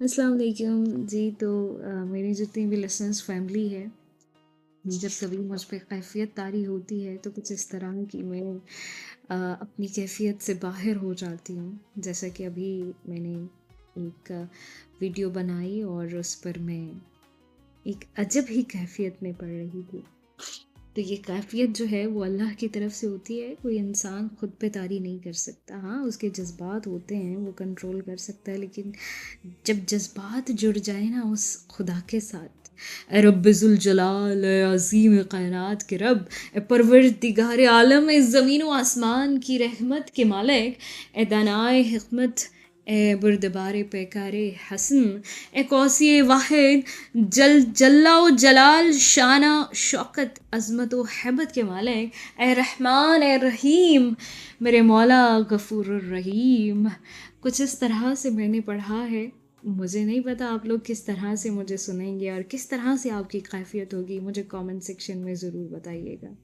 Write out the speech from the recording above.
अस्सलाम वालेकुम जी। तो मेरी जितनी भी लिसनर्स फैमिली है, जब कभी मुझ पे कैफ़ियत तारी होती है तो कुछ इस तरह की मैं अपनी कैफ़ियत से बाहर हो जाती हूँ। जैसा कि अभी मैंने एक वीडियो बनाई और उस पर मैं एक अजब ही कैफ़ियत में पड़ रही थी। तो ये कैफ़ियत जो है वो अल्लाह की तरफ से होती है, कोई इंसान खुद पे तारी नहीं कर सकता। हाँ, उसके जज़्बात होते हैं, वो कंट्रोल कर सकता है, लेकिन जब जज़्बात जुड़ जाए ना उस खुदा के साथ, ए रब्बे ज़ुल जलाल, ए अज़ीम कायनात के रब, ए परवरदिगार आलम, ए ज़मीन व आसमान की रहमत के मालिक, ए दानाए हिकमत, ए बुरदबार पैकारे हसन, ए कौसी वाहिद, जल्ला व जलाल, शाना शौकत, अज़मत व हैबत के मालिक, ए रहमान ए रहीम, मेरे मौला गफ़ूर रहीम। कुछ इस तरह से मैंने पढ़ा है। मुझे नहीं पता आप लोग किस तरह से मुझे सुनेंगे और किस तरह से आपकी कैफियत होगी। मुझे कमेंट सेक्शन में ज़रूर बताइएगा।